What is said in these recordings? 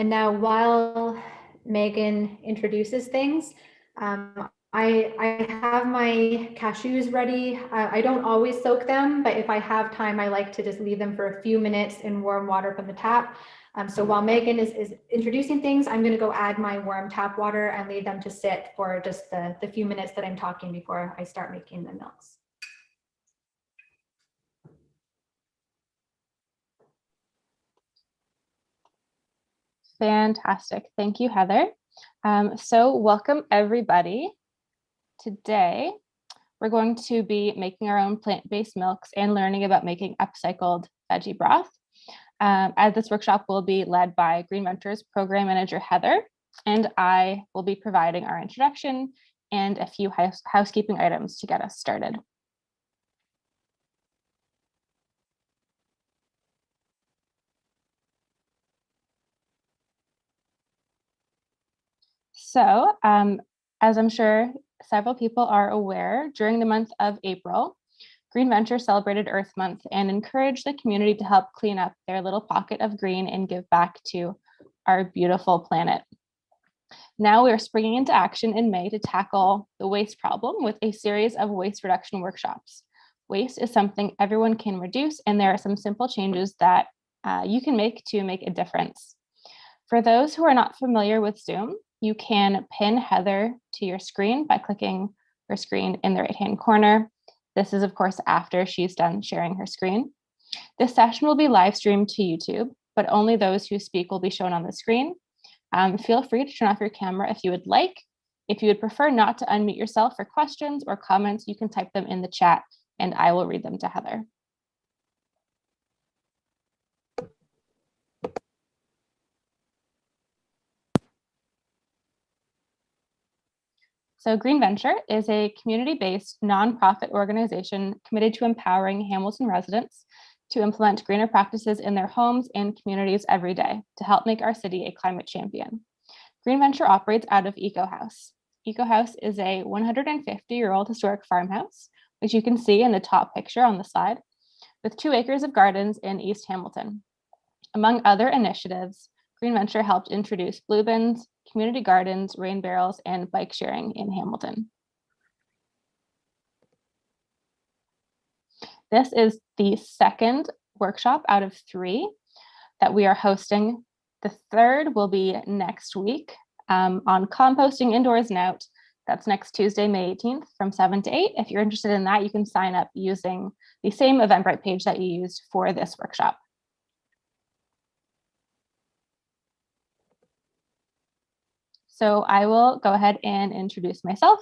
And now while Megan introduces things, I have my cashews ready. I don't always soak them, but if I have time, I like to just leave them for a few minutes in warm water from the tap. So while Megan is introducing things, I'm going to go add my warm tap water and leave them to sit for just the few minutes that I'm talking before I start making the milks. Fantastic. Thank you, Heather. So welcome, everybody. Today, we're going to be making our own plant-based milks and learning about making upcycled veggie broth. As this workshop will be led by Green Ventures Program Manager Heather, and I will be providing our introduction and a few housekeeping items to get us started. So, as I'm sure several people are aware, during the month of April, Green Venture celebrated Earth Month and encouraged the community to help clean up their little pocket of green and give back to our beautiful planet. Now we are springing into action in May to tackle the waste problem with a series of waste reduction workshops. Waste is something everyone can reduce, and there are some simple changes that you can make to make a difference. For those who are not familiar with Zoom, you can pin Heather to your screen by clicking her screen in the right-hand corner. This is, of course, after she's done sharing her screen. This session will be live streamed to YouTube, but only those who speak will be shown on the screen. Feel free to turn off your camera if you would like. If you would prefer not to unmute yourself for questions or comments, you can type them in the chat and I will read them to Heather. So Green Venture is a community-based nonprofit organization committed to empowering Hamilton residents to implement greener practices in their homes and communities every day to help make our city a climate champion. Green Venture operates out of Eco House. Eco House is a 150-year-old historic farmhouse, which you can see in the top picture on the slide, with 2 acres of gardens in East Hamilton. Among other initiatives, Green Venture helped introduce blue bins, community gardens, rain barrels, and bike sharing in Hamilton. This is the second workshop out of 3 that we are hosting. The third will be next week on composting indoors and out. That's next Tuesday, May 18th from 7 to 8. If you're interested in that, you can sign up using the same Eventbrite page that you used for this workshop. So I will go ahead and introduce myself.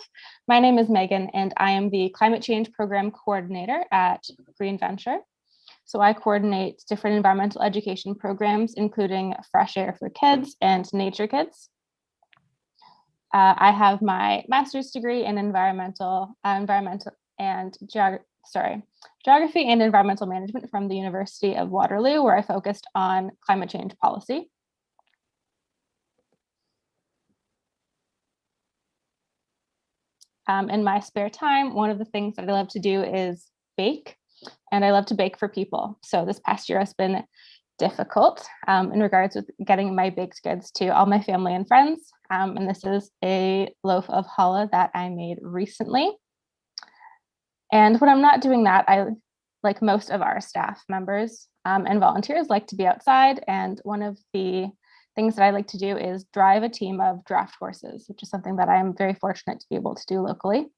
My name is Megan, and I am the Climate Change Program Coordinator at Green Venture. So I coordinate different environmental education programs, including Fresh Air for Kids and Nature Kids. I have my master's degree in geography and environmental management from the University of Waterloo, where I focused on climate change policy. In my spare time, one of the things that I love to do is bake, and I love to bake for people. So this past year has been difficult in regards with getting my baked goods to all my family and friends. And this is a loaf of challah that I made recently. And when I'm not doing that, I, like most of our staff members and volunteers, like to be outside. And one of the things that I like to do is drive a team of draft horses, which is something that I'm very fortunate to be able to do locally.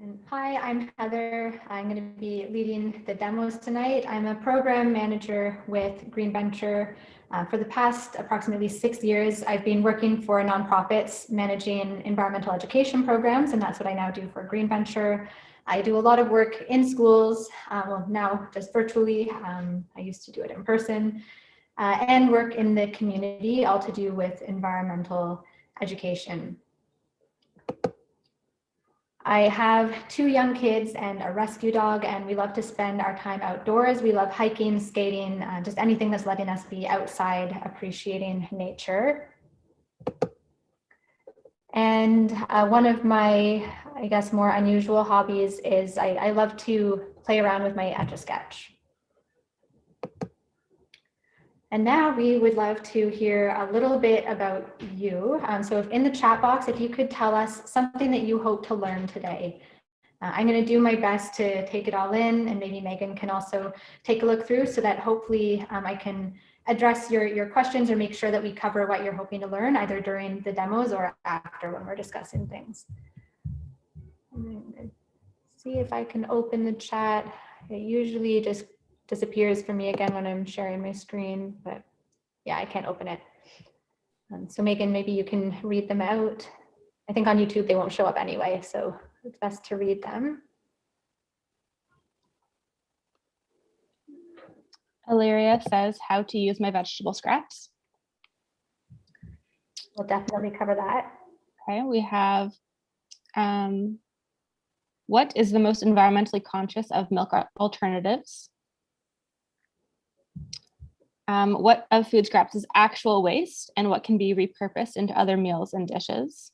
And hi, I'm Heather. I'm going to be leading the demos tonight. I'm a program manager with Green Venture. For the past approximately 6 years, I've been working for nonprofits managing environmental education programs, and that's what I now do for Green Venture. I do a lot of work in schools, well, now just virtually. I used to do it in person, and work in the community, all to do with environmental education. I have 2 young kids and a rescue dog, and we love to spend our time outdoors. We love hiking, skating, just anything that's letting us be outside, appreciating nature. And one of my, I guess, more unusual hobbies is I love to play around with my Etch-a-Sketch. And now we would love to hear a little bit about you. So if in the chat box, if you could tell us something that you hope to learn today. I'm going to do my best to take it all in, and maybe Megan can also take a look through so that hopefully I can address your questions or make sure that we cover what you're hoping to learn either during the demos or after when we're discussing things. See if I can open the chat. It usually just disappears for me again when I'm sharing my screen, but yeah, I can't open it. So Megan, maybe you can read them out. I think on YouTube they won't show up anyway, so it's best to read them. Illyria says how to use my vegetable scraps. We'll definitely cover that. Okay, we have what is the most environmentally conscious of milk alternatives? What of food scraps is actual waste and what can be repurposed into other meals and dishes?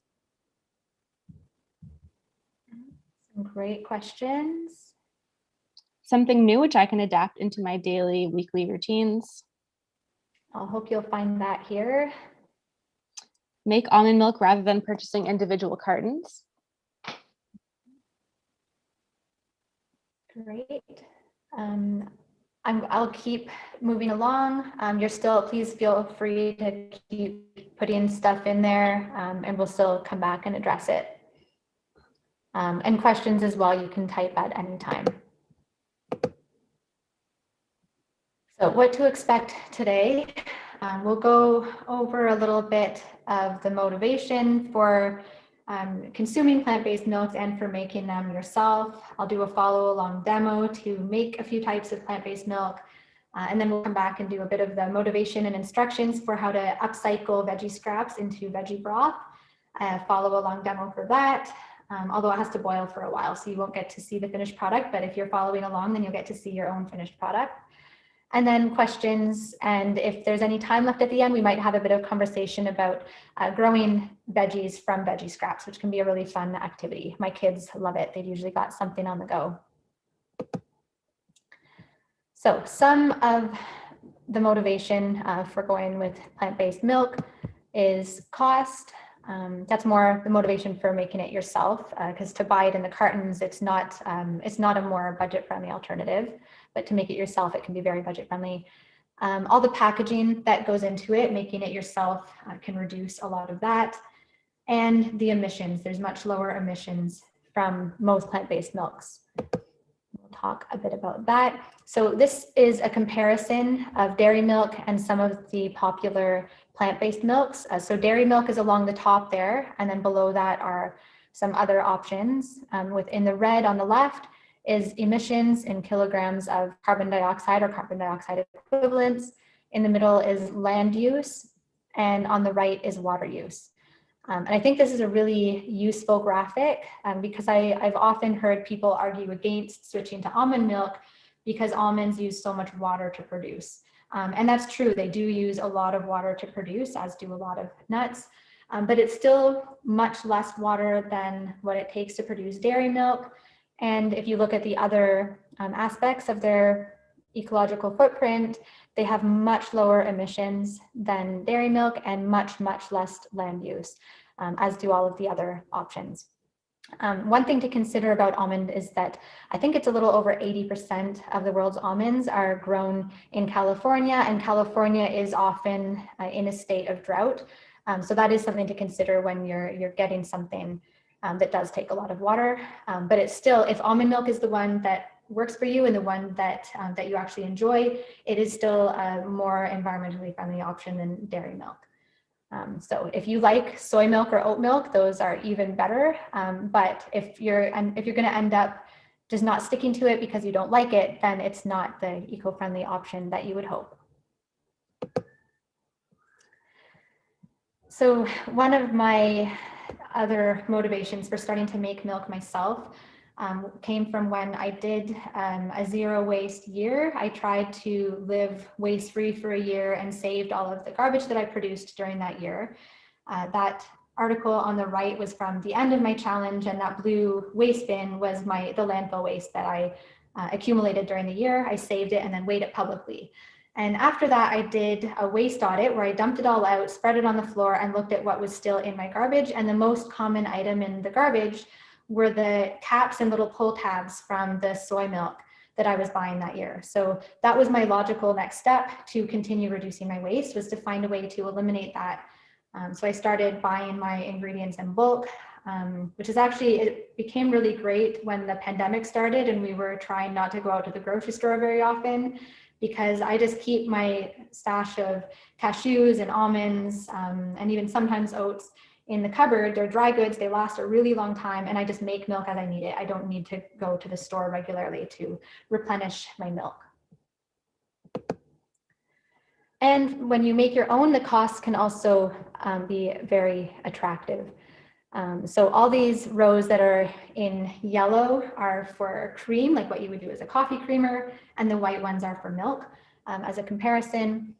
Some great questions. Something new which I can adapt into my daily, weekly routines. I hope you'll find that here. Make almond milk rather than purchasing individual cartons. Great. I'll keep moving along. Please feel free to keep putting stuff in there and we'll still come back and address it. And questions as well, you can type at any time. So what to expect today? We'll go over a little bit of the motivation for consuming plant-based milks and for making them yourself. I'll do a follow-along demo to make a few types of plant-based milk. And then we'll come back and do a bit of the motivation and instructions for how to upcycle veggie scraps into veggie broth. Follow-along demo for that, although it has to boil for a while, so you won't get to see the finished product, but if you're following along, then you'll get to see your own finished product. And then questions, and if there's any time left at the end, we might have a bit of conversation about growing veggies from veggie scraps, which can be a really fun activity. My kids love it. They've usually got something on the go. So some of the motivation for going with plant-based milk is cost. That's more the motivation for making it yourself, because to buy it in the cartons, it's not a more budget-friendly alternative, but to make it yourself, it can be very budget-friendly. All the packaging that goes into it, making it yourself can reduce a lot of that. And the emissions, there's much lower emissions from most plant-based milks. We'll talk a bit about that. So this is a comparison of dairy milk and some of the popular plant-based milks. So dairy milk is along the top there, and then below that are some other options. Within the red on the left is emissions in kilograms of carbon dioxide or carbon dioxide equivalents. In the middle is land use, and on the right is water use. And I think this is a really useful graphic because I've often heard people argue against switching to almond milk because almonds use so much water to produce. And that's true, they do use a lot of water to produce, as do a lot of nuts, but it's still much less water than what it takes to produce dairy milk. And if you look at the other aspects of their ecological footprint, they have much lower emissions than dairy milk and much, much less land use, as do all of the other options. One thing to consider about almond is that I think it's a little over 80% of the world's almonds are grown in California, and California is often in a state of drought. So that is something to consider when you're getting something that does take a lot of water. But it's still, if almond milk is the one that works for you and the one that you actually enjoy, it is still a more environmentally friendly option than dairy milk. So if you like soy milk or oat milk, those are even better. But if you're going to end up just not sticking to it because you don't like it, then it's not the eco-friendly option that you would hope. So one of my other motivations for starting to make milk myself came from when I did a zero waste year. I tried to live waste-free for a year and saved all of the garbage that I produced during that year. That article on the right was from the end of my challenge, and that blue waste bin was the landfill waste that I accumulated during the year. I saved it and then weighed it publicly. And after that, I did a waste audit where I dumped it all out, spread it on the floor, and looked at what was still in my garbage. And the most common item in the garbage were the caps and little pull tabs from the soy milk that I was buying that year. So that was my logical next step to continue reducing my waste, was to find a way to eliminate that. So I started buying my ingredients in bulk, which is actually, it became really great when the pandemic started and we were trying not to go out to the grocery store very often, because I just keep my stash of cashews and almonds and even sometimes oats in the cupboard. They're dry goods, they last a really long time, and I just make milk as I need it. I don't need to go to the store regularly to replenish my milk. And when you make your own, the costs can also be very attractive. So all these rows that are in yellow are for cream, like what you would do as a coffee creamer, and the white ones are for milk. As a comparison,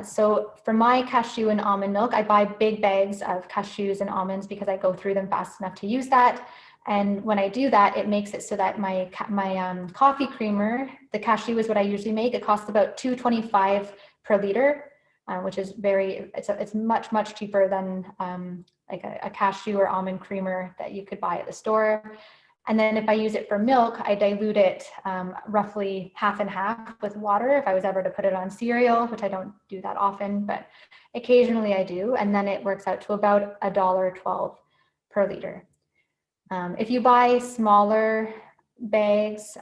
so for my cashew and almond milk, I buy big bags of cashews and almonds because I go through them fast enough to use that. And when I do that, it makes it so that my coffee creamer, the cashew is what I usually make. It costs about $2.25 per liter, which is it's much cheaper than like a cashew or almond creamer that you could buy at the store. And then if I use it for milk, I dilute it roughly half and half with water if I was ever to put it on cereal, which I don't do that often, but occasionally I do. And then it works out to about $1.12 per liter. If you buy smaller bags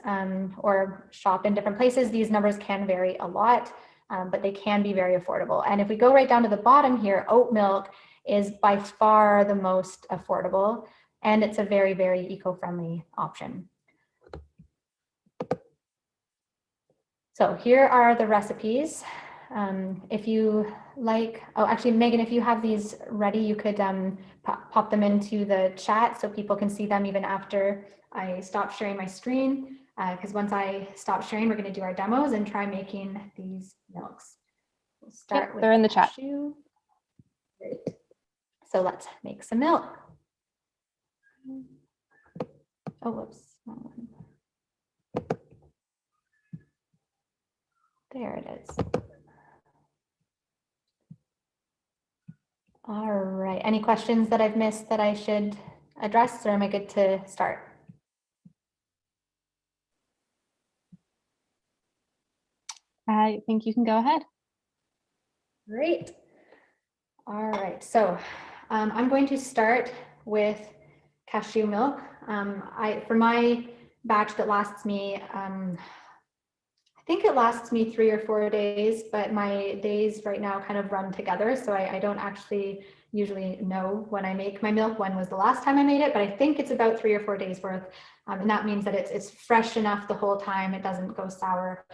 or shop in different places, these numbers can vary a lot, but they can be very affordable. And if we go right down to the bottom here, oat milk is by far the most affordable, and it's a very eco-friendly option. So here are the recipes. If you like, oh, actually, Megan, if you have these ready, you could pop them into the chat so people can see them even after I stop sharing my screen. Because once I stop sharing, we're going to do our demos and try making these milks. We'll start with they're in the cashew. Great. So let's make some milk. Oh, whoops. Wrong one. There it is. All right. Any questions that I've missed that I should address, or am I good to start? I think you can go ahead. Great. All right. So I'm going to start with cashew milk. For my batch that lasts me, I think it lasts me 3 or 4 days, but my days right now kind of run together. So I don't actually usually know when I make my milk, when was the last time I made it, but I think it's about 3 or 4 days worth. And that means that it's fresh enough the whole time. It doesn't go sour.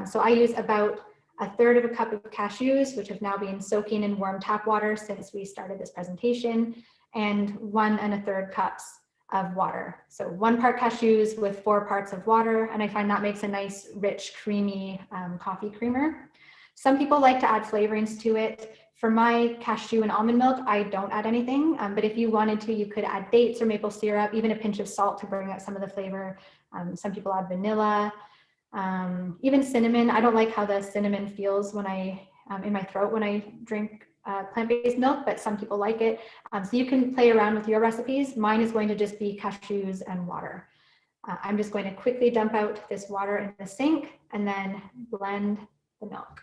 So I use about 1/3 of a cup of cashews, which have now been soaking in warm tap water since we started this presentation, and 1 1/3 cups of water. So 1 part cashews with 4 parts of water. And I find that makes a nice, rich, creamy coffee creamer. Some people like to add flavorings to it. For my cashew and almond milk, I don't add anything, but if you wanted to, you could add dates or maple syrup, even a pinch of salt to bring out some of the flavor. Some people add vanilla, even cinnamon. I don't like how the cinnamon feels when in my throat when I drink plant-based milk, but some people like it. So you can play around with your recipes. Mine is going to just be cashews and water. I'm just going to quickly dump out this water in the sink and then blend the milk.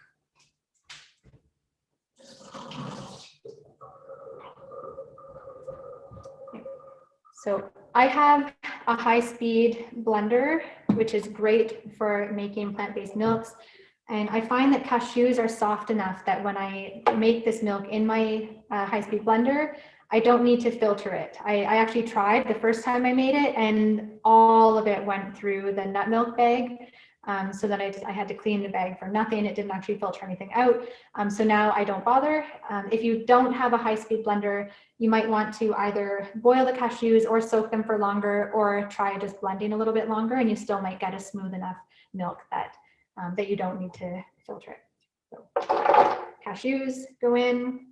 So I have a high-speed blender, which is great for making plant-based milks. And I find that cashews are soft enough that when I make this milk in my high-speed blender, I don't need to filter it. I actually tried the first time I made it, and all of it went through the nut milk bag. So then I had to clean the bag for nothing. It didn't actually filter anything out. So now I don't bother. If you don't have a high-speed blender, you might want to either boil the cashews or soak them for longer, or try just blending a little bit longer, and you still might get a smooth enough milk that you don't need to filter it. So cashews go in,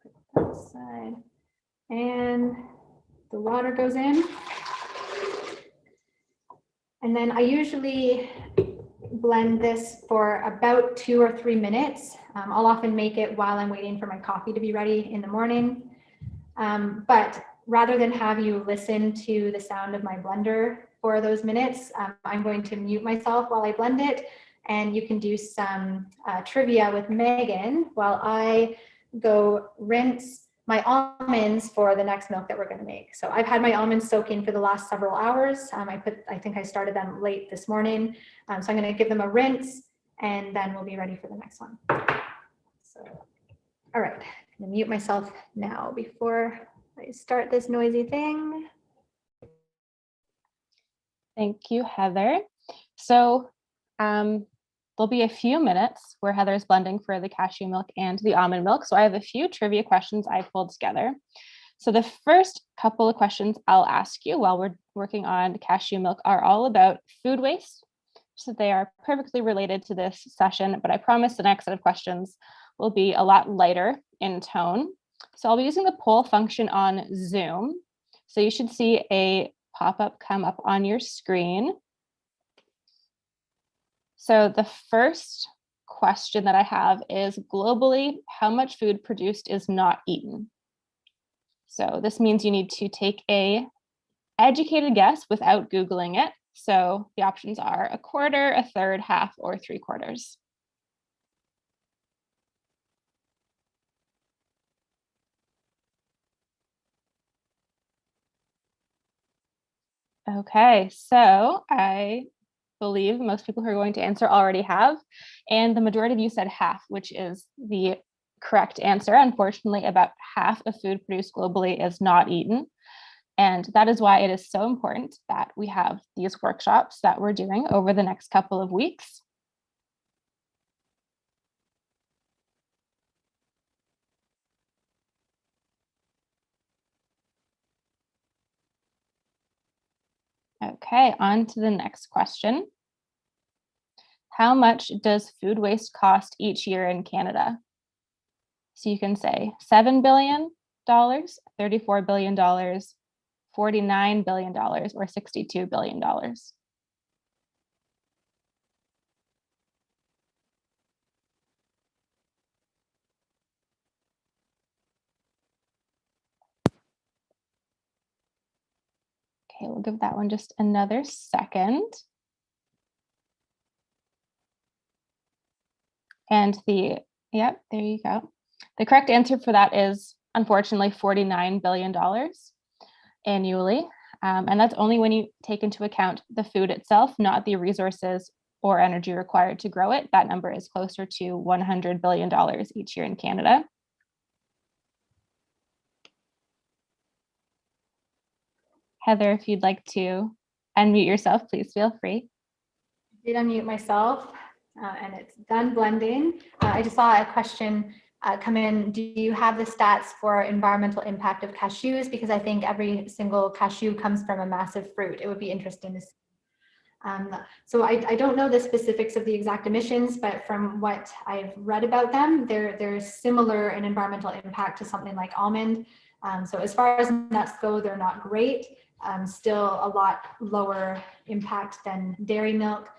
put that aside, and the water goes in. And then I usually blend this for about 2 or 3 minutes. I'll often make it while I'm waiting for my coffee to be ready in the morning. But rather than have you listen to the sound of my blender for those minutes, I'm going to mute myself while I blend it. And you can do some trivia with Megan while I go rinse my almonds for the next milk that we're going to make. So I've had my almonds soaking for the last several hours. I think I started them late this morning. So I'm going to give them a rinse and then we'll be ready for the next one. So, all right, I'm going to mute myself now before I start this noisy thing. Thank you, Heather. So there'll be a few minutes where Heather's blending for the cashew milk and the almond milk. So I have a few trivia questions I pulled together. So the first couple of questions I'll ask you while we're working on cashew milk are all about food waste. So they are perfectly related to this session, but I promise the next set of questions will be a lot lighter in tone. So I'll be using the poll function on Zoom. So you should see a pop-up come up on your screen. So the first question that I have is, globally, how much food produced is not eaten? So this means you need to take an educated guess without Googling it. So the options are a quarter, a third, half, or 3/4. Okay, so I believe most people who are going to answer already have, and the majority of you said half, which is the correct answer. Unfortunately, about half of food produced globally is not eaten. And that is why it is so important that we have these workshops that we're doing over the next couple of weeks. Okay, on to the next question. How much does food waste cost each year in Canada? So you can say $7 billion, $34 billion, $49 billion, or $62 billion. Okay, we'll give that one just another second. And yep, there you go. The correct answer for that is, unfortunately, $49 billion annually. And that's only when you take into account the food itself, not the resources or energy required to grow it. That number is closer to $100 billion each year in Canada. Heather, if you'd like to unmute yourself, please feel free. I did unmute myself and it's done blending. I just saw a question come in. Do you have the stats for environmental impact of cashews? Because I think every single cashew comes from a massive fruit. It would be interesting to see. So I don't know the specifics of the exact emissions, but from what I've read about them, they're similar in environmental impact to something like almond. So as far as nuts go, they're not great. Still a lot lower impact than dairy milk.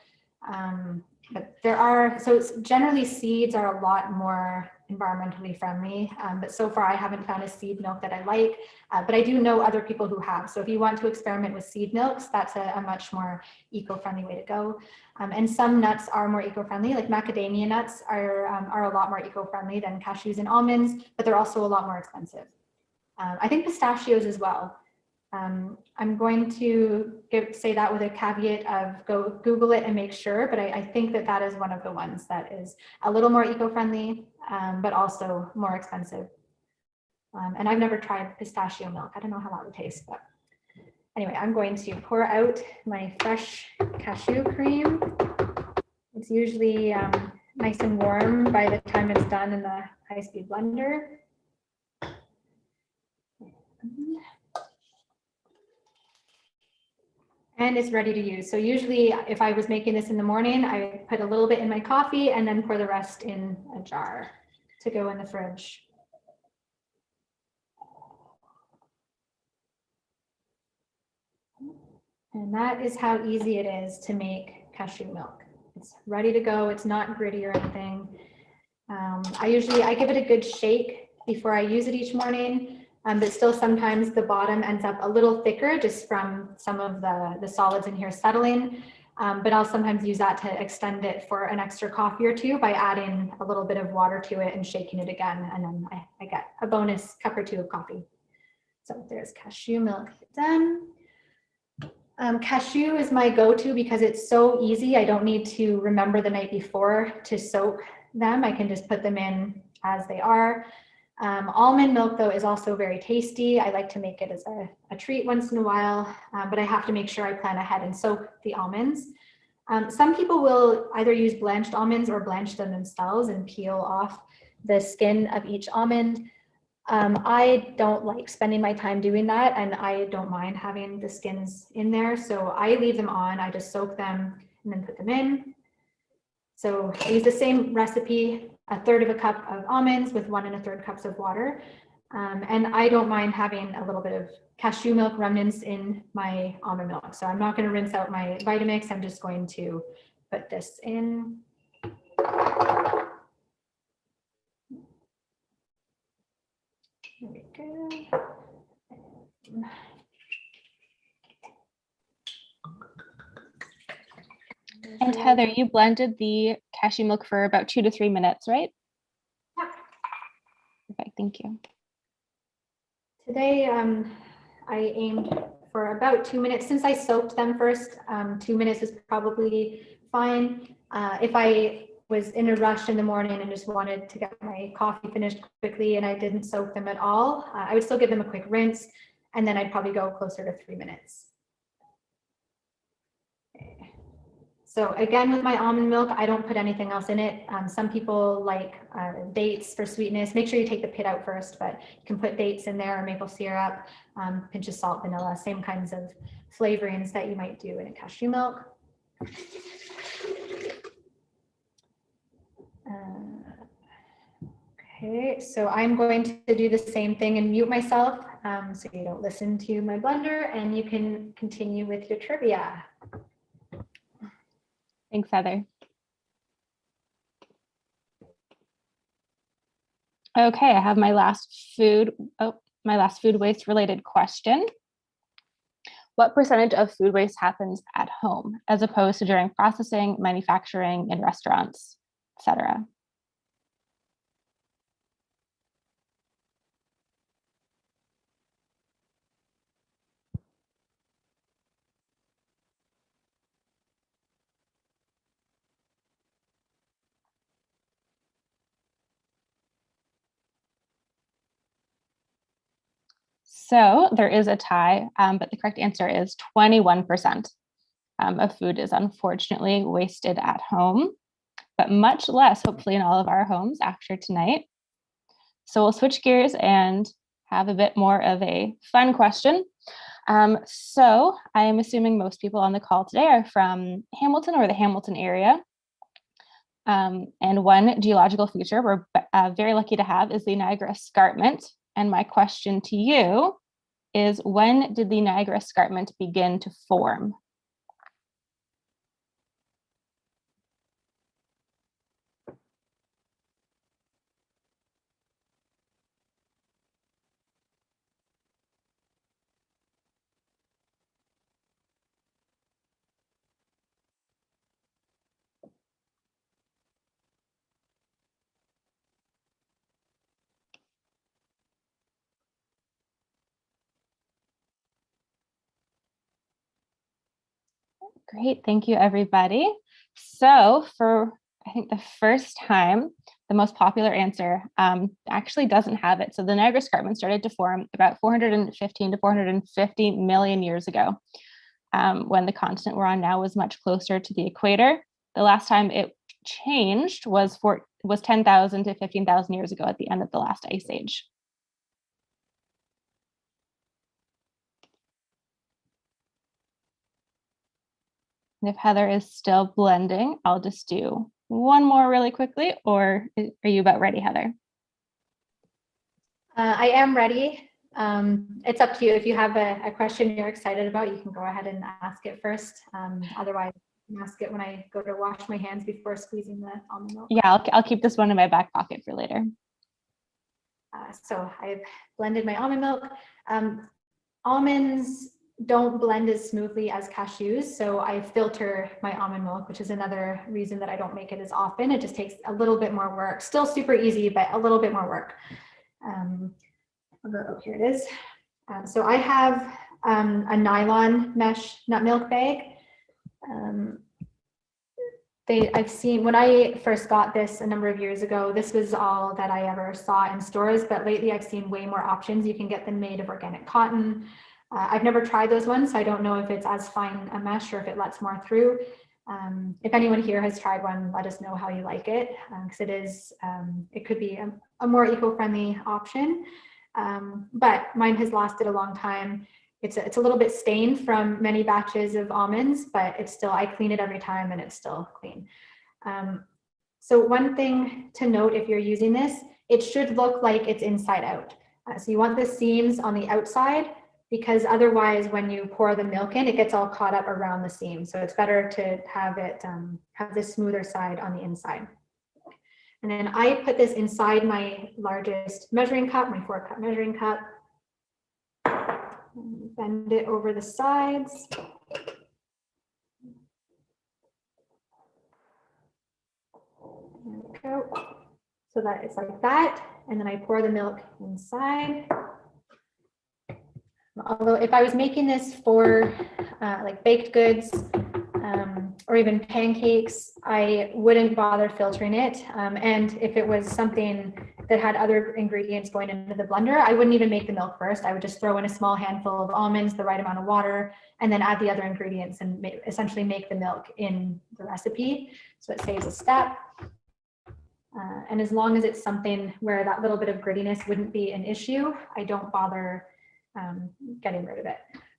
But there are, so generally seeds are a lot more environmentally friendly, but so far I haven't found a seed milk that I like, but I do know other people who have. So if you want to experiment with seed milks, that's a much more eco-friendly way to go. And some nuts are more eco-friendly, like macadamia nuts are a lot more eco-friendly than cashews and almonds, but they're also a lot more expensive. I think pistachios as well. I'm going to say that with a caveat of go Google it and make sure, but I think that is one of the ones that is a little more eco-friendly, but also more expensive. And I've never tried pistachio milk. I don't know how that would taste, but anyway, I'm going to pour out my fresh cashew cream. It's usually nice and warm by the time it's done in the high-speed blender. And it's ready to use. So usually if I was making this in the morning, I put a little bit in my coffee and then pour the rest in a jar to go in the fridge. And that is how easy it is to make cashew milk. It's ready to go. It's not gritty or anything. I give it a good shake before I use it each morning, but still sometimes the bottom ends up a little thicker just from some of the solids in here settling. But I'll sometimes use that to extend it for an extra coffee or two by adding a little bit of water to it and shaking it again. And then I get a bonus cup or two of coffee. So there's cashew milk done. Cashew is my go-to because it's so easy. I don't need to remember the night before to soak them. I can just put them in as they are. Almond milk, though, is also very tasty. I like to make it as a treat once in a while, but I have to make sure I plan ahead and soak the almonds. Some people will either use blanched almonds or blanch them themselves and peel off the skin of each almond. I don't like spending my time doing that, and I don't mind having the skins in there. So I leave them on, I just soak them and then put them in. So I use the same recipe, 1/3 of a cup of almonds with 1 1/3 cups of water. And I don't mind having a little bit of cashew milk remnants in my almond milk. So I'm not going to rinse out my Vitamix. I'm just going to put this in. There we go. And Heather, you blended the cashew milk for about 2 to 3 minutes, right? Yeah. Perfect, thank you. Today, I aimed for about 2 minutes. Since I soaked them first, 2 minutes is probably fine. If I was in a rush in the morning and just wanted to get my coffee finished quickly and I didn't soak them at all, I would still give them a quick rinse, and then I'd probably go closer to 3 minutes. Okay. So again, with my almond milk, I don't put anything else in it. Some people like dates for sweetness. Make sure you take the pit out first, but you can put dates in there or maple syrup, pinch of salt, vanilla, same kinds of flavorings that you might do in a cashew milk. Okay, so I'm going to do the same thing and mute myself so you don't listen to my blender, and you can continue with your trivia. Thanks, Heather. Okay, I have my last food waste related question. What percentage of food waste happens at home as opposed to during processing, manufacturing, in restaurants, etc.? So there is a tie, but the correct answer is 21% of food is unfortunately wasted at home, but much less, hopefully, in all of our homes after tonight. So we'll switch gears and have a bit more of a fun question. So I am assuming most people on the call today are from Hamilton or the Hamilton area. And one geological feature we're very lucky to have is the Niagara Escarpment. And my question to you is, when did the Niagara Escarpment begin to form? Great, thank you, everybody. So for, I think, the first time, the most popular answer actually doesn't have it. So the Niagara Escarpment started to form about 415 to 450 million years ago, when the continent we're on now was much closer to the equator. The last time it changed was 10,000 to 15,000 years ago at the end of the last ice age. And if Heather is still blending, I'll just do one more really quickly, or are you about ready, Heather? I am ready. It's up to you. If you have a question you're excited about, you can go ahead and ask it first. Otherwise, I can ask it when I go to wash my hands before squeezing the almond milk. Yeah, I'll keep this one in my back pocket for later. So I've blended my almond milk. Almonds don't blend as smoothly as cashews, so I filter my almond milk, which is another reason that I don't make it as often. It just takes a little bit more work. Still super easy, but a little bit more work. Oh, here it is. So I have a nylon mesh nut milk bag. I've seen, when I first got this a number of years ago, this was all that I ever saw in stores, but lately I've seen way more options. You can get them made of organic cotton. I've never tried those ones, so I don't know if it's as fine a mesh or if it lets more through. If anyone here has tried one, let us know how you like it, because it could be a more eco-friendly option. But mine has lasted a long time. It's a little bit stained from many batches of almonds, but it's still, I clean it every time and it's still clean. So one thing to note if you're using this, it should look like it's inside out. So you want the seams on the outside, because otherwise when you pour the milk in, it gets all caught up around the seam. So it's better to have it have the smoother side on the inside. And then I put this inside my largest measuring cup, my 4-cup measuring cup. Bend it over the sides. There we go. So that it's like that. And then I pour the milk inside. Although if I was making this for like baked goods or even pancakes, I wouldn't bother filtering it. And if it was something that had other ingredients going into the blender, I wouldn't even make the milk first. I would just throw in a small handful of almonds, the right amount of water, and then add the other ingredients and essentially make the milk in the recipe. So it saves a step. And as long as it's something where that little bit of grittiness wouldn't be an issue, I don't bother getting rid of it.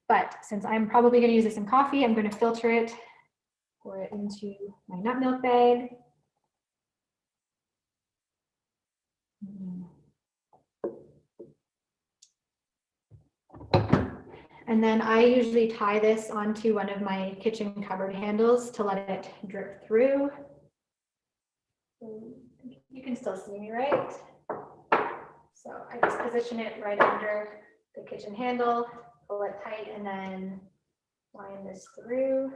But since I'm probably going to use this in coffee, I'm going to filter it, pour it into my nut milk bag. And then I usually tie this onto one of my kitchen cupboard handles to let it drip through. You can still see me, right? So I just position it right under the kitchen handle, pull it tight, and then line this through.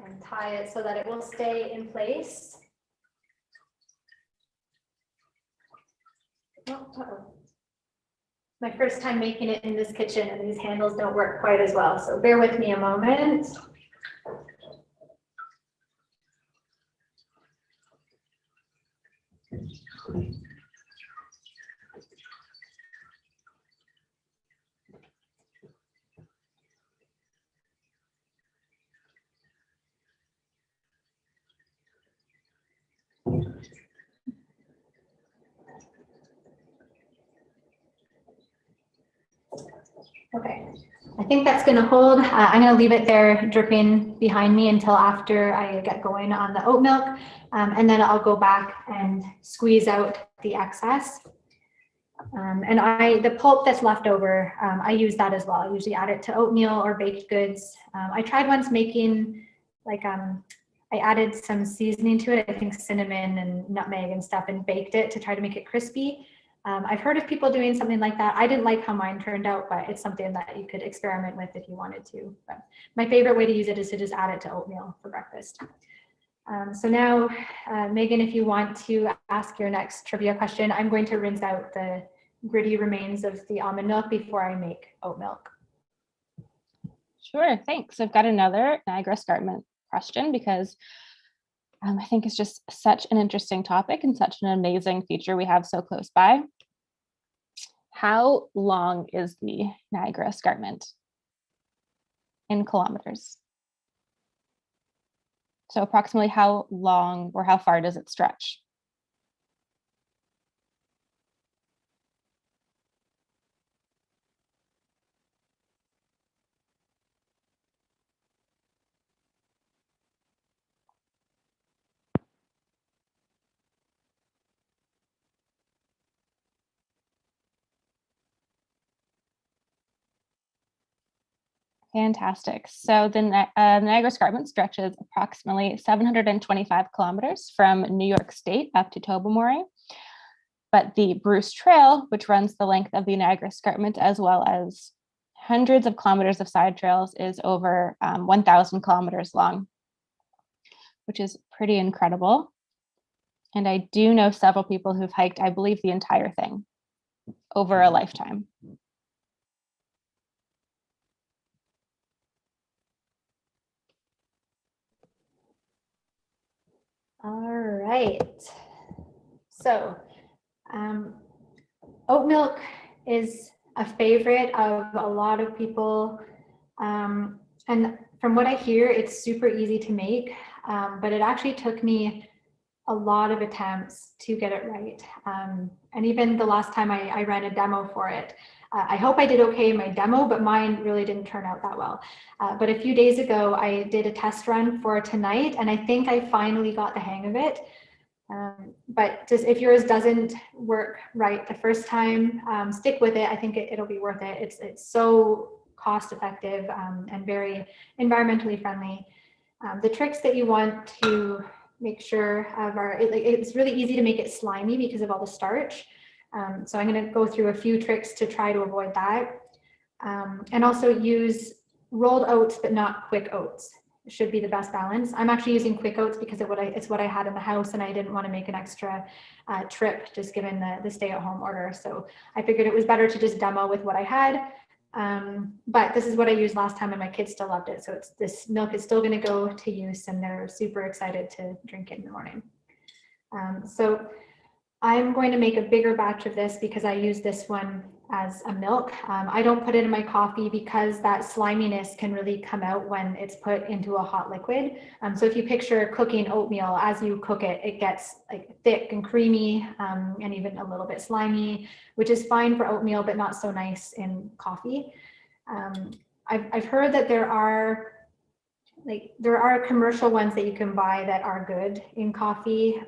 And tie it so that it will stay in place. Oh, uh-oh. My first time making it in this kitchen, and these handles don't work quite as well, so bear with me a moment. Okay, I think that's going to hold. I'm going to leave it there dripping behind me until after I get going on the oat milk, and then I'll go back and squeeze out the excess. And the pulp that's left over, I use that as well. I usually add it to oatmeal or baked goods. I tried once making like I added some seasoning to it, I think cinnamon and nutmeg and stuff, and baked it to try to make it crispy. I've heard of people doing something like that. I didn't like how mine turned out, but it's something that you could experiment with if you wanted to. But my favorite way to use it is to just add it to oatmeal for breakfast. So now, Megan, if you want to ask your next trivia question, I'm going to rinse out the gritty remains of the almond milk before I make oat milk. Sure, thanks. I've got another Niagara Escarpment question because I think it's just such an interesting topic and such an amazing feature we have so close by. How long is the Niagara Escarpment in kilometers? So approximately how long or how far does it stretch? Fantastic. So the Niagara Escarpment stretches approximately 725 kilometers from New York State up to Tobermory. But the Bruce Trail, which runs the length of the Niagara Escarpment, as well as hundreds of kilometers of side trails, is over 1,000 kilometers long, which is pretty incredible. And I do know several people who've hiked, I believe, the entire thing over a lifetime. All right. So oat milk is a favorite of a lot of people. And from what I hear, it's super easy to make, but it actually took me a lot of attempts to get it right. And even the last time I ran a demo for it, I hope I did okay in my demo, but mine really didn't turn out that well. But a few days ago, I did a test run for tonight, and I think I finally got the hang of it. But just if yours doesn't work right the first time, stick with it. I think it'll be worth it. It's so cost effective and very environmentally friendly. The tricks that you want to make sure of are, it's really easy to make it slimy because of all the starch. So I'm going to go through a few tricks to try to avoid that. And also use rolled oats, but not quick oats. It should be the best balance. I'm actually using quick oats because it's what I had in the house, and I didn't want to make an extra trip just given the stay-at-home order. So I figured it was better to just demo with what I had. But this is what I used last time, and my kids still loved it. So this milk is still going to go to use, and they're super excited to drink it in the morning. So I'm going to make a bigger batch of this because I use this one as a milk. I don't put it in my coffee because that sliminess can really come out when it's put into a hot liquid. So if you picture cooking oatmeal, as you cook it, it gets like thick and creamy and even a little bit slimy, which is fine for oatmeal, but not so nice in coffee. I've heard that there are commercial ones that you can buy that are good in coffee.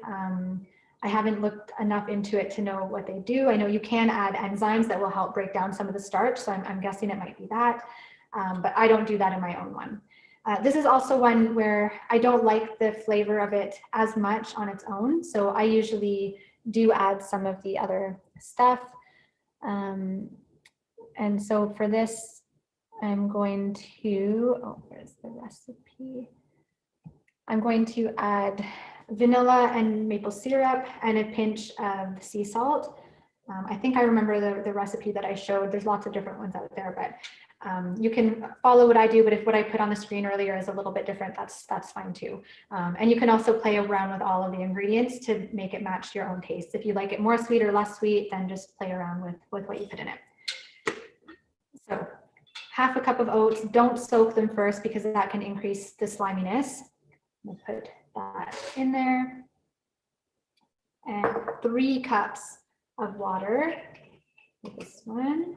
I haven't looked enough into it to know what they do. I know you can add enzymes that will help break down some of the starch, so I'm guessing it might be that, but I don't do that in my own one. This is also one where I don't like the flavor of it as much on its own, so I usually do add some of the other stuff. And so for this, I'm going to, where's the recipe? I'm going to add vanilla and maple syrup and a pinch of sea salt. I think I remember the recipe that I showed. There's lots of different ones out there, but you can follow what I do, but if what I put on the screen earlier is a little bit different, that's fine too. And you can also play around with all of the ingredients to make it match your own taste. If you like it more sweet or less sweet, then just play around with what you put in it. So half a cup of oats. Don't soak them first because that can increase the sliminess. We'll put that in there. And 3 cups of water. This one.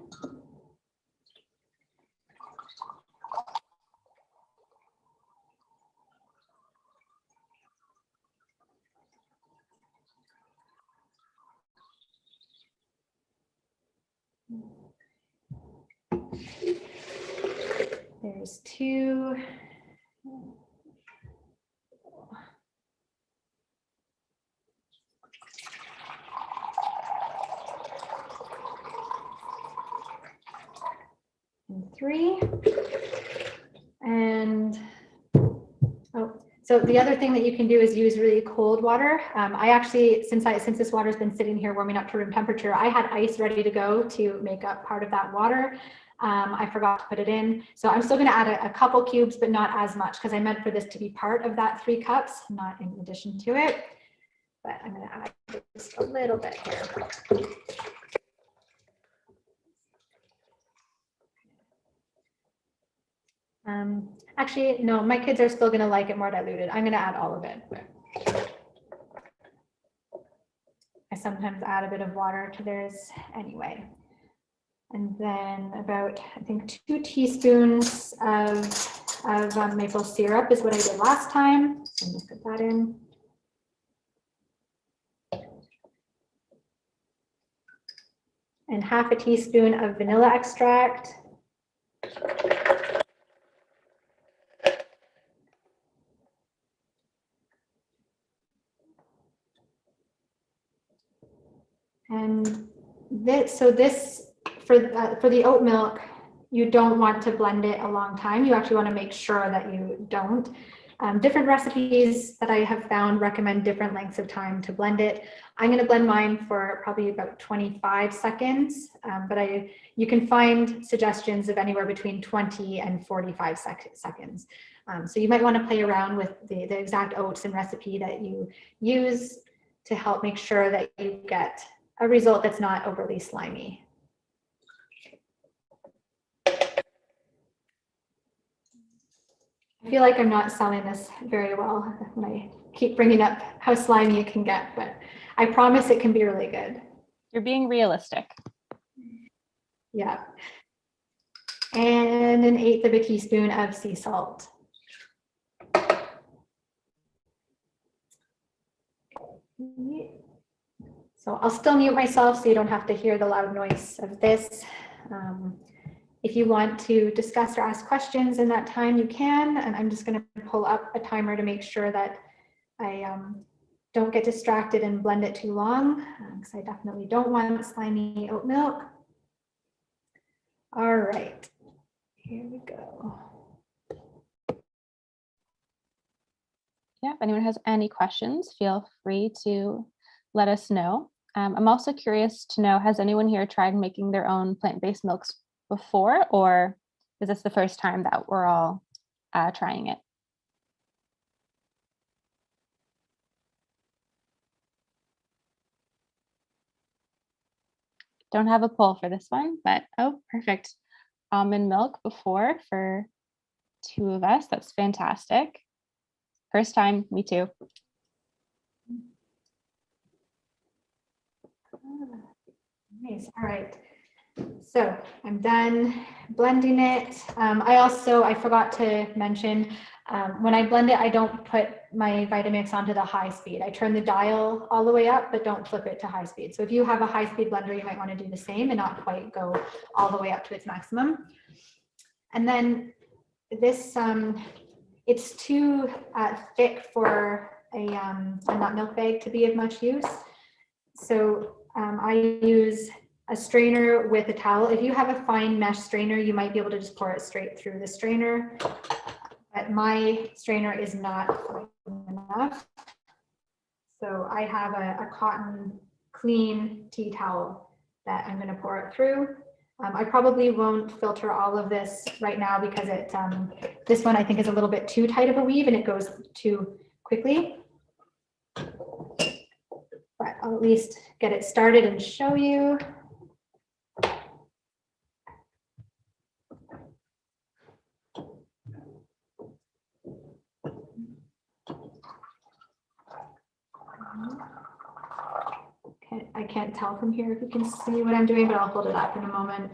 There's 2. And 3. And so the other thing that you can do is use really cold water. I actually, since this water has been sitting here warming up to room temperature, I had ice ready to go to make up part of that water. I forgot to put it in. So I'm still going to add a couple cubes, but not as much because I meant for this to be part of that 3 cups, not in addition to it. But I'm going to add just a little bit here. Actually, no, my kids are still going to like it more diluted. I'm going to add all of it. I sometimes add a bit of water to theirs anyway. And then about, I think, 2 teaspoons of maple syrup is what I did last time. I'm going to put that in. And half a teaspoon of vanilla extract. And this for the oat milk, you don't want to blend it a long time. You actually want to make sure that you don't. Different recipes that I have found recommend different lengths of time to blend it. I'm going to blend mine for probably about 25 seconds, but you can find suggestions of anywhere between 20 and 45 seconds. So you might want to play around with the exact oats and recipe that you use to help make sure that you get a result that's not overly slimy. I feel like I'm not selling this very well when I keep bringing up how slimy it can get, but I promise it can be really good. You're being realistic. Yeah. And 1/8 of a teaspoon of sea salt. So I'll still mute myself so you don't have to hear the loud noise of this. If you want to discuss or ask questions in that time, you can, and I'm just going to pull up a timer to make sure that I don't get distracted and blend it too long, because I definitely don't want slimy oat milk. All right, here we go. Yeah, if anyone has any questions, feel free to let us know. I'm also curious to know, has anyone here tried making their own plant-based milks before, or is this the first time that we're all trying it? Don't have a poll for this one, but oh, perfect. Almond milk before for 2 of us. That's fantastic. First time, me too. Nice. All right. So I'm done blending it. I forgot to mention, when I blend it, I don't put my Vitamix onto the high speed. I turn the dial all the way up, but don't flip it to high speed. So if you have a high speed blender, you might want to do the same and not quite go all the way up to its maximum. And then this, it's too thick for a nut milk bag to be of much use. So I use a strainer with a towel. If you have a fine mesh strainer, you might be able to just pour it straight through the strainer. But my strainer is not fine enough. So I have a cotton clean tea towel that I'm going to pour it through. I probably won't filter all of this right now because this one I think is a little bit too tight of a weave and it goes too quickly. But I'll at least get it started and show you. I can't tell from here if you can see what I'm doing, but I'll hold it up in a moment.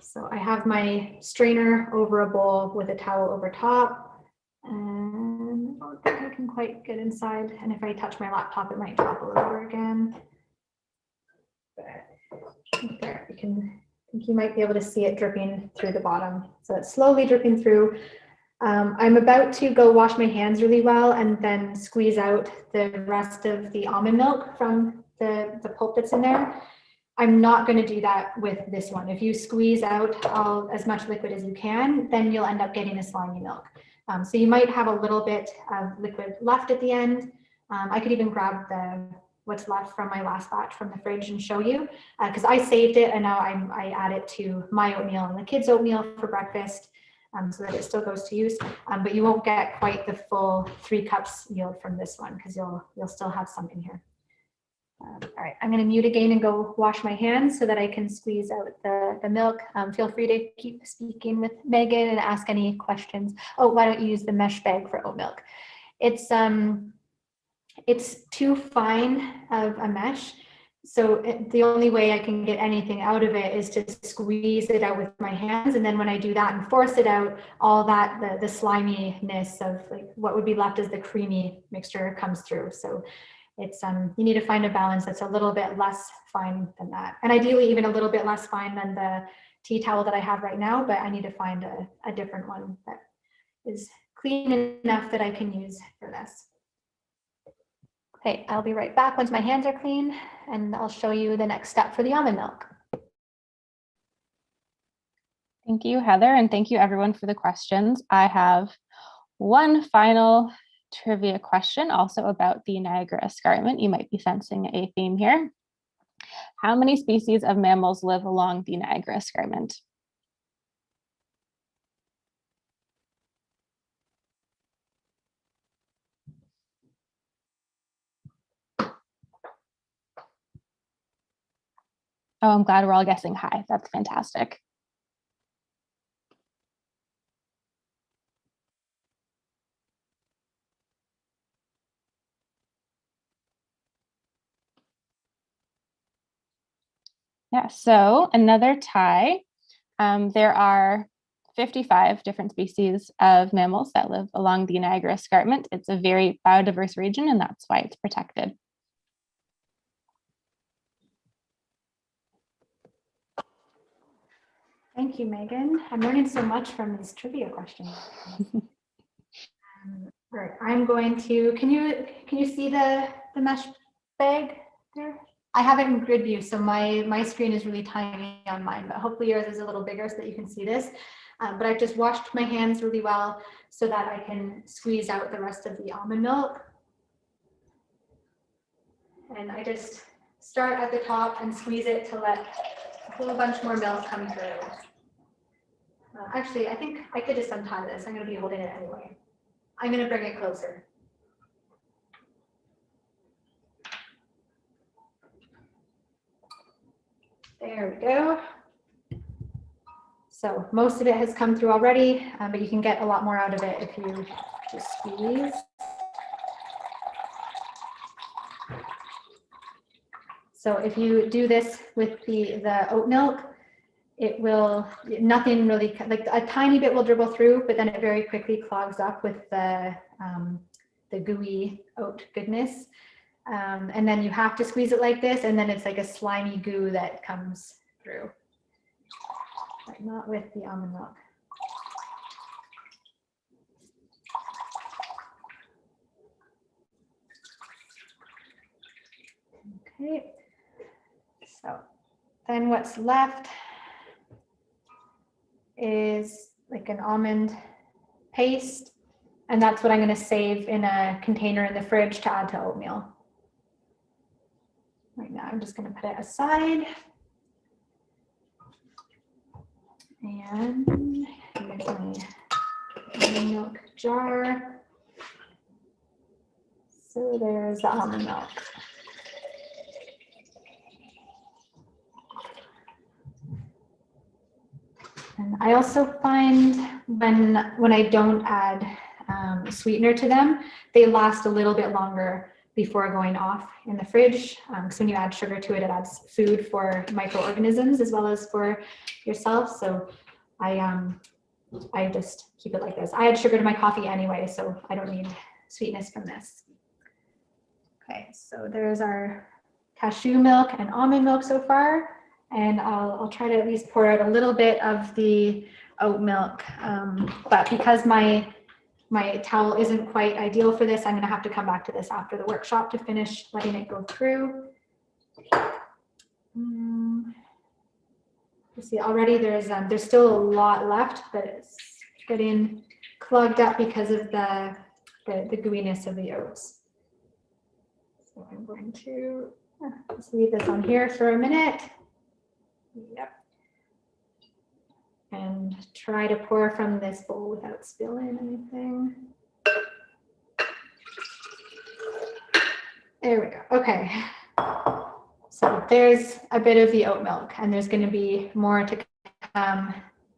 So I have my strainer over a bowl with a towel over top, and I don't think I can quite get inside. And if I touch my laptop, it might topple over again. But there, I think you might be able to see it dripping through the bottom. So it's slowly dripping through. I'm about to go wash my hands really well and then squeeze out the rest of the almond milk from the pulp that's in there. I'm not going to do that with this one. If you squeeze out as much liquid as you can, then you'll end up getting a slimy milk. So you might have a little bit of liquid left at the end. I could even grab what's left from my last batch from the fridge and show you, because I saved it and now I add it to my oatmeal and the kids' oatmeal for breakfast. So that it still goes to use, but you won't get quite the full 3 cups yield from this one because you'll still have some in here. All right, I'm going to mute again and go wash my hands so that I can squeeze out the milk. Feel free to keep speaking with Megan and ask any questions. Oh, why don't you use the mesh bag for oat milk? It's too fine of a mesh. So the only way I can get anything out of it is to squeeze it out with my hands. And then when I do that and force it out, all that, the sliminess of like what would be left as the creamy mixture comes through. So it's, you need to find a balance that's a little bit less fine than that. And ideally even a little bit less fine than the tea towel that I have right now, but I need to find a different one that is clean enough that I can use for this. Okay, I'll be right back once my hands are clean, and I'll show you the next step for the almond milk. Thank you, Heather, and thank you everyone for the questions. I have one final trivia question also about the Niagara Escarpment. You might be sensing a theme here. How many species of mammals live along the Niagara Escarpment? Oh, I'm glad we're all guessing high. That's fantastic. Yeah, so another tie. There are 55 different species of mammals that live along the Niagara Escarpment. It's a very biodiverse region, and that's why it's protected. Thank you, Megan. I'm learning so much from these trivia questions. All right, I'm going to, can you see the mesh bag there? I have it in grid view, so my screen is really tiny on mine, but hopefully yours is a little bigger so that you can see this. But I've just washed my hands really well so that I can squeeze out the rest of the almond milk. And I just start at the top and squeeze it to let a whole bunch more milk come through. Actually, I think I could just untie this. I'm going to be holding it anyway. I'm going to bring it closer. There we go. So most of it has come through already, but you can get a lot more out of it if you just squeeze. So if you do this with the oat milk, it will, nothing really, like a tiny bit will dribble through, but then it very quickly clogs up with the gooey oat goodness. And then you have to squeeze it like this, and then it's like a slimy goo that comes through. But not with the almond milk. Okay, so then what's left is like an almond paste, and that's what I'm going to save in a container in the fridge to add to oatmeal. Right now, I'm just going to put it aside. And here's my almond milk jar. So there's the almond milk. And I also find when I don't add sweetener to them, they last a little bit longer before going off in the fridge. So when you add sugar to it, it adds food for microorganisms as well as for yourself. So I just keep it like this. I add sugar to my coffee anyway, so I don't need sweetness from this. Okay, so there's our cashew milk and almond milk so far. And I'll try to at least pour out a little bit of the oat milk. But because my towel isn't quite ideal for this, I'm gonna have to come back to this after the workshop to finish letting it go through. You see already there's still a lot left, but it's getting clogged up because of the gooiness of the oats. So I'm going to just leave this on here for a minute. Yep. And try to pour from this bowl without spilling anything. There we go. Okay. So there's a bit of the oat milk, and there's going to be more to come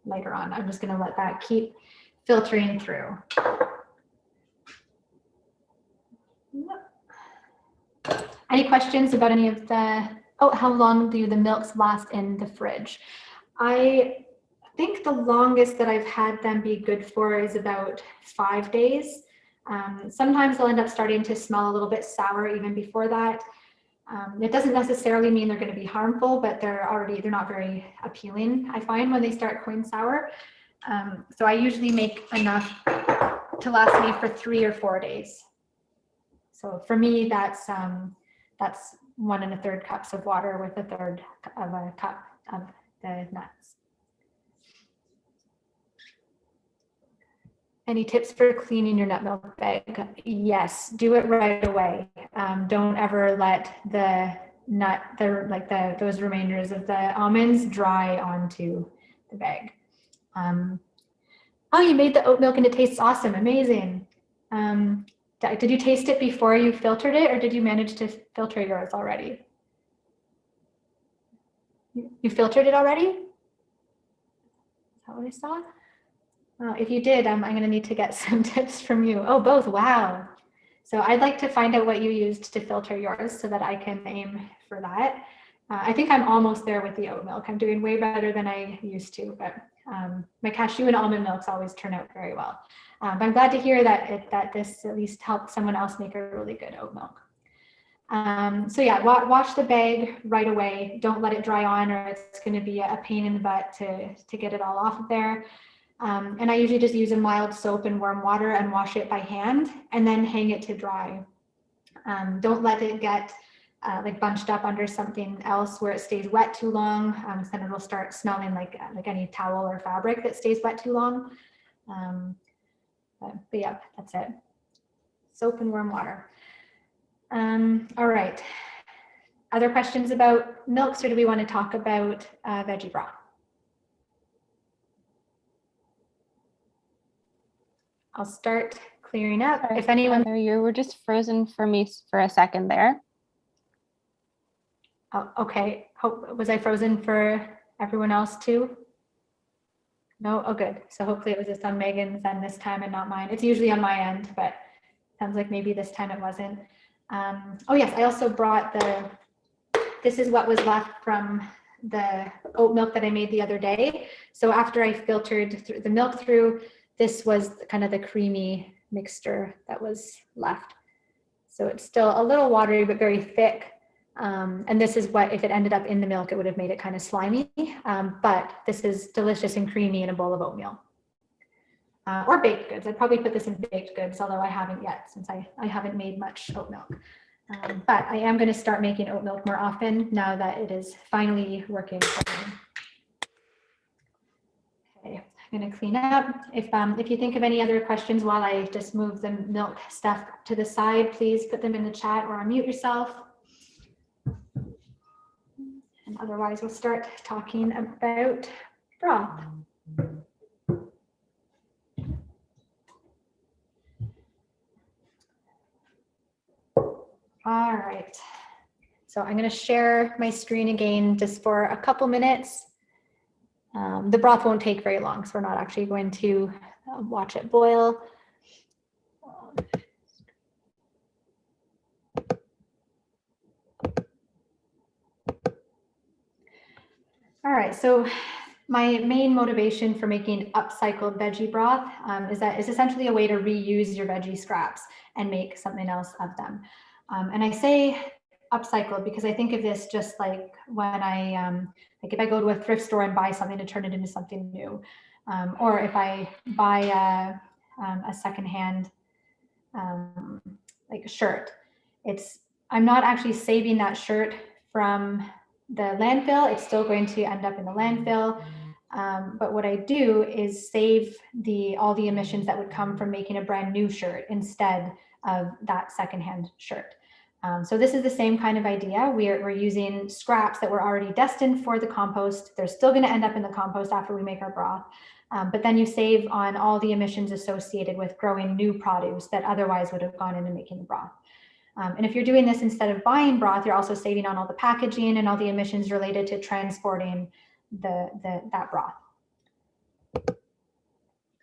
later on. I'm just going to let that keep filtering through. Any questions about any of the, oh, how long do the milks last in the fridge? I think the longest that I've had them be good for is about 5 days. Sometimes they'll end up starting to smell a little bit sour even before that. It doesn't necessarily mean they're going to be harmful, but they're not very appealing, I find, when they start going sour. So I usually make enough to last me for 3 or 4 days. So for me, that's 1 1/3 cups of water with 1/3 of a cup of the nuts. Any tips for cleaning your nut milk bag? Yes, do it right away. Don't ever let the nut, those remainders of the almonds dry onto the bag. Oh, you made the oat milk and it tastes awesome. Amazing. Did you taste it before you filtered it, or did you manage to filter yours already? You filtered it already? Is that what I saw? If you did, I'm going to need to get some tips from you. Oh, both. Wow. So I'd like to find out what you used to filter yours so that I can aim for that. I think I'm almost there with the oat milk. I'm doing way better than I used to, but my cashew and almond milks always turn out very well. But I'm glad to hear that this at least helped someone else make a really good oat milk. So yeah, wash the bag right away. Don't let it dry on, or it's going to be a pain in the butt to get it all off of there. And I usually just use a mild soap and warm water and wash it by hand and then hang it to dry. Don't let it get like bunched up under something else where it stays wet too long. Then it'll start smelling like any towel or fabric that stays wet too long. But yeah, that's it. Soap and warm water. All right. Other questions about milks, or do we want to talk about veggie broth? I'll start clearing up. Sorry, if anyone, Heather, you were just frozen for me for a second there. oh, okay. Was I frozen for everyone else too? No? Oh, good. So hopefully it was just on Megan's end this time and not mine. It's usually on my end, but sounds like maybe this time it wasn't. Oh yes, I also brought this is what was left from the oat milk that I made the other day. So after I filtered the milk through, this was kind of the creamy mixture that was left. So it's still a little watery, but very thick. And this is what, if it ended up in the milk, it would have made it kind of slimy. But this is delicious and creamy in a bowl of oatmeal. Or baked goods. I'd probably put this in baked goods, although I haven't yet, since I haven't made much oat milk. But I am going to start making oat milk more often now that it is finally working for me. Okay, I'm going to clean up. If you think of any other questions while I just move the milk stuff to the side, please put them in the chat or unmute yourself. And otherwise, we'll start talking about broth. All right, so I'm going to share my screen again just for a couple minutes. The broth won't take very long, so we're not actually going to watch it boil. All right, so my main motivation for making upcycled veggie broth is that it's essentially a way to reuse your veggie scraps and make something else of them. And I say upcycled because I think of this just like when like if I go to a thrift store and buy something to turn it into something new, or if I buy a secondhand like a shirt. I'm not actually saving that shirt from the landfill. It's still going to end up in the landfill. But what I do is save all the emissions that would come from making a brand new shirt instead of that secondhand shirt. So this is the same kind of idea. We're using scraps that were already destined for the compost. They're still going to end up in the compost after we make our broth. But then you save on all the emissions associated with growing new produce that otherwise would have gone into making the broth. And if you're doing this instead of buying broth, you're also saving on all the packaging and all the emissions related to transporting that broth.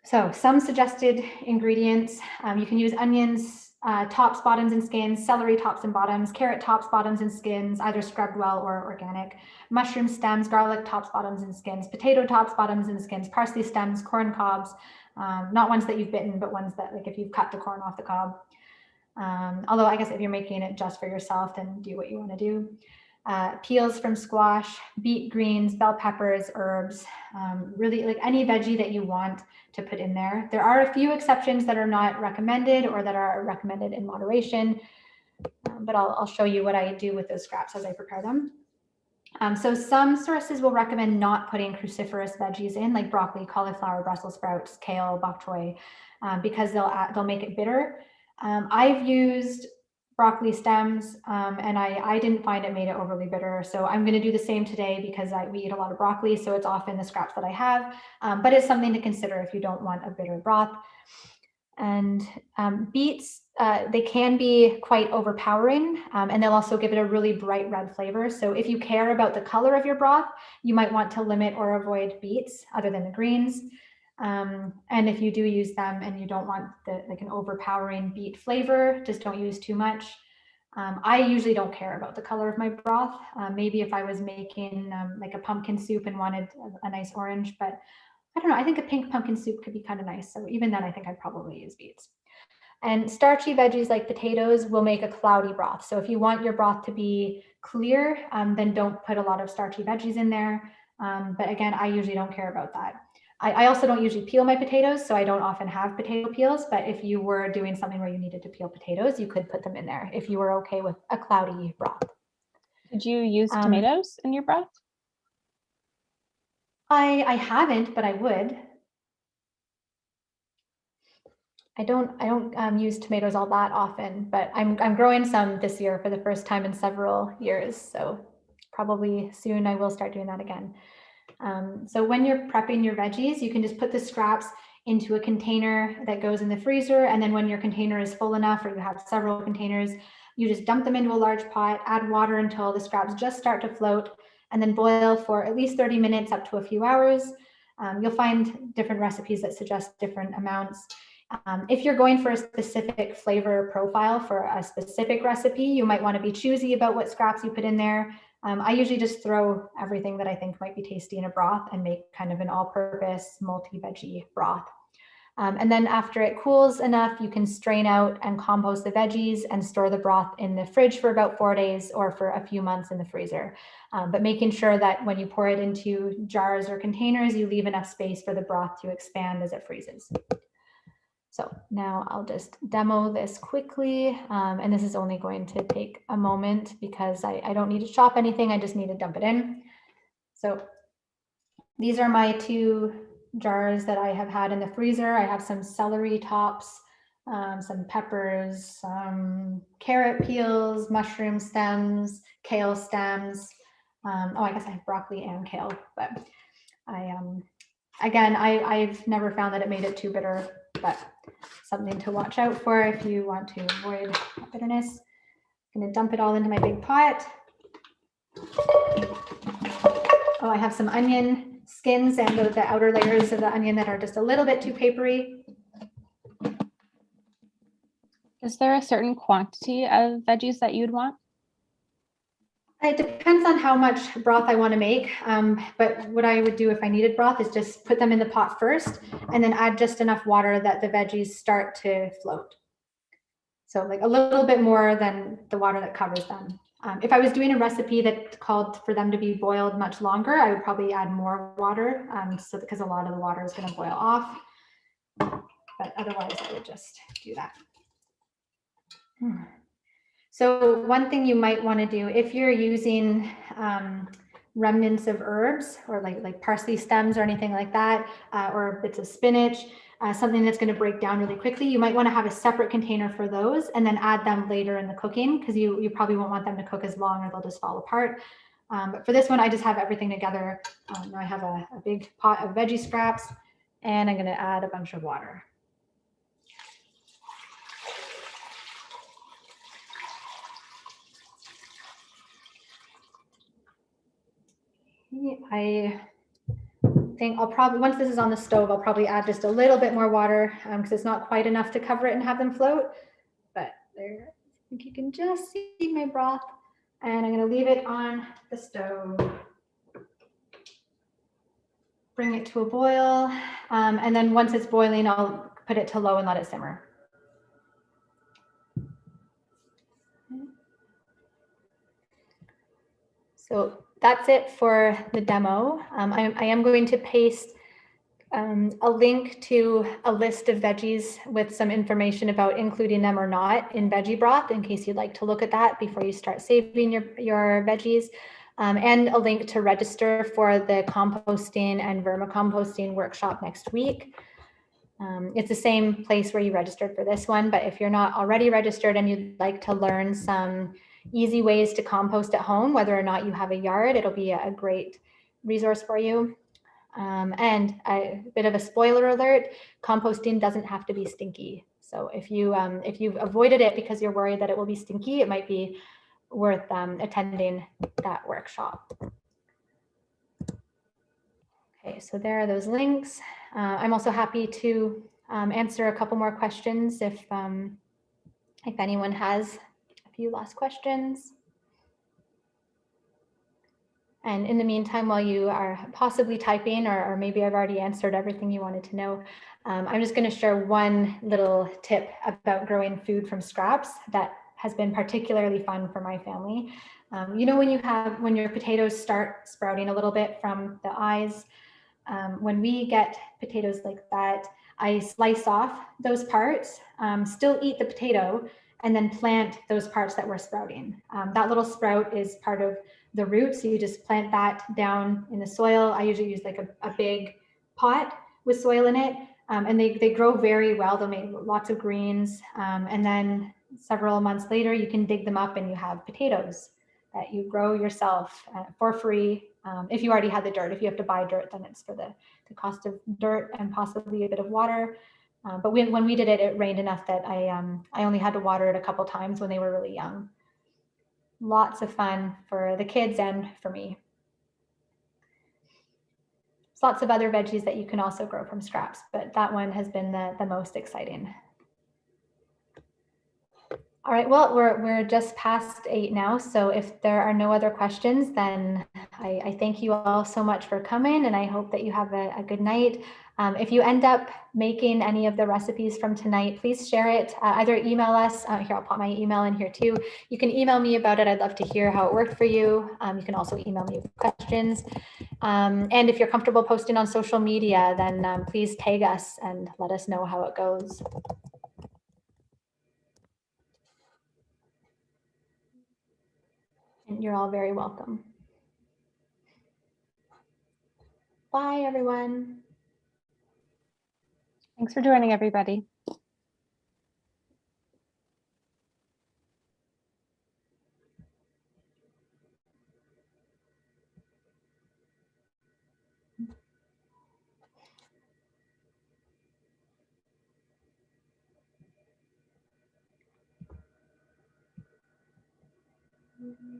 So some suggested ingredients, you can use onions, tops, bottoms, and skins, celery tops and bottoms, carrot tops, bottoms, and skins, either scrubbed well or organic, mushroom stems, garlic tops, bottoms, and skins, potato tops, bottoms, and skins, parsley stems, corn cobs, not ones that you've bitten, but ones that, like if you've cut the corn off the cob. Although I guess if you're making it just for yourself, then do what you want to do. Peels from squash, beet greens, bell peppers, herbs, really like any veggie that you want to put in there. There are a few exceptions that are not recommended or that are recommended in moderation. but I'll show you what I do with those scraps as I prepare them. So some sources will recommend not putting cruciferous veggies in, like broccoli, cauliflower, Brussels sprouts, kale, bok choy, because they'll make it bitter. I've used broccoli stems, and I didn't find it made it overly bitter. So I'm going to do the same today because we eat a lot of broccoli, so it's often the scraps that I have. But it's something to consider if you don't want a bitter broth. And beets, they can be quite overpowering, and they'll also give it a really bright red flavor. So if you care about the color of your broth, you might want to limit or avoid beets other than the greens. And if you do use them and you don't want like an overpowering beet flavor, just don't use too much. I usually don't care about the color of my broth. Maybe if I was making like a pumpkin soup and wanted a nice orange, but I don't know, I think a pink pumpkin soup could be kind of nice. So even then, I think I'd probably use beets. And starchy veggies like potatoes will make a cloudy broth. So if you want your broth to be clear, then don't put a lot of starchy veggies in there. But again, I usually don't care about that. I also don't usually peel my potatoes, so I don't often have potato peels, but if you were doing something where you needed to peel potatoes, you could put them in there if you were okay with a cloudy broth. Did you use tomatoes in your broth? I haven't, but I would. I don't use tomatoes all that often, but I'm growing some this year for the first time in several years, so probably soon I will start doing that again. So when you're prepping your veggies, you can just put the scraps into a container that goes in the freezer, and then when your container is full enough, or you have several containers, you just dump them into a large pot, add water until the scraps just start to float, and then boil for at least 30 minutes up to a few hours. You'll find different recipes that suggest different amounts. If you're going for a specific flavor profile for a specific recipe, you might want to be choosy about what scraps you put in there. I usually just throw everything that I think might be tasty in a broth and make kind of an all-purpose multi-veggie broth. And then after it cools enough, you can strain out and compost the veggies and store the broth in the fridge for about 4 days or for a few months in the freezer. But making sure that when you pour it into jars or containers, you leave enough space for the broth to expand as it freezes. So now I'll just demo this quickly, and this is only going to take a moment because I don't need to chop anything, I just need to dump it in. So these are my 2 jars that I have had in the freezer. I have some celery tops, some peppers, some carrot peels, mushroom stems, kale stems. Oh, I guess I have broccoli and kale, but again, I've never found that it made it too bitter, but something to watch out for if you want to avoid bitterness. I'm going to dump it all into my big pot. Oh, I have some onion skins and the outer layers of the onion that are just a little bit too papery. Is there a certain quantity of veggies that you'd want? It depends on how much broth I want to make, but what I would do if I needed broth is just put them in the pot first and then add just enough water that the veggies start to float. So like a little bit more than the water that covers them. If I was doing a recipe that called for them to be boiled much longer, I would probably add more water, so because a lot of the water is going to boil off. But otherwise, I would just do that. So one thing you might want to do if you're using remnants of herbs or like parsley stems or anything like that, or bits of spinach, something that's going to break down really quickly, you might want to have a separate container for those and then add them later in the cooking because you probably won't want them to cook as long or they'll just fall apart. But for this one, I just have everything together. Now I have a big pot of veggie scraps and I'm going to add a bunch of water. I think I'll probably, once this is on the stove, I'll probably add just a little bit more water because it's not quite enough to cover it and have them float. But there, I think you can just see my broth. And I'm going to leave it on the stove. Bring it to a boil. And then once it's boiling, I'll put it to low and let it simmer. So that's it for the demo. I am going to paste a link to a list of veggies with some information about including them or not in Veggie Broth, in case you'd like to look at that before you start saving your veggies, and a link to register for the composting and vermicomposting workshop next week. It's the same place where you registered for this one, but if you're not already registered and you'd like to learn some easy ways to compost at home, whether or not you have a yard, it'll be a great resource for you. And a bit of a spoiler alert, composting doesn't have to be stinky. So if you've avoided it because you're worried that it will be stinky, it might be worth attending that workshop. Okay, so there are those links. I'm also happy to answer a couple more questions if anyone has a few last questions. And in the meantime, while you are possibly typing, or maybe I've already answered everything you wanted to know, I'm just going to share one little tip about growing food from scraps that has been particularly fun for my family. You know, when your potatoes start sprouting a little bit from the eyes, when we get potatoes like that, I slice off those parts, still eat the potato, and then plant those parts that were sprouting. That little sprout is part of the root, so you just plant that down in the soil. I usually use like a big pot with soil in it, and they grow very well. They'll make lots of greens, and then several months later, you can dig them up and you have potatoes that you grow yourself for free. If you already had the dirt. If you have to buy dirt, then it's for the cost of dirt and possibly a bit of water. But when we did it, it rained enough that I only had to water it a couple times when they were really young. Lots of fun for the kids and for me. There's lots of other veggies that you can also grow from scraps, but that one has been the most exciting. All right, well, we're just past 8 now, so if there are no other questions, then I thank you all so much for coming, and I hope that you have a good night. If you end up making any of the recipes from tonight, please share it. Either email us. Here, I'll put my email in here too. You can email me about it. I'd love to hear how it worked for you. You can also email me with questions. And if you're comfortable posting on social media, then please tag us and let us know how it goes. And you're all very welcome. Bye, everyone. Thanks for joining, everybody. Mm-hmm.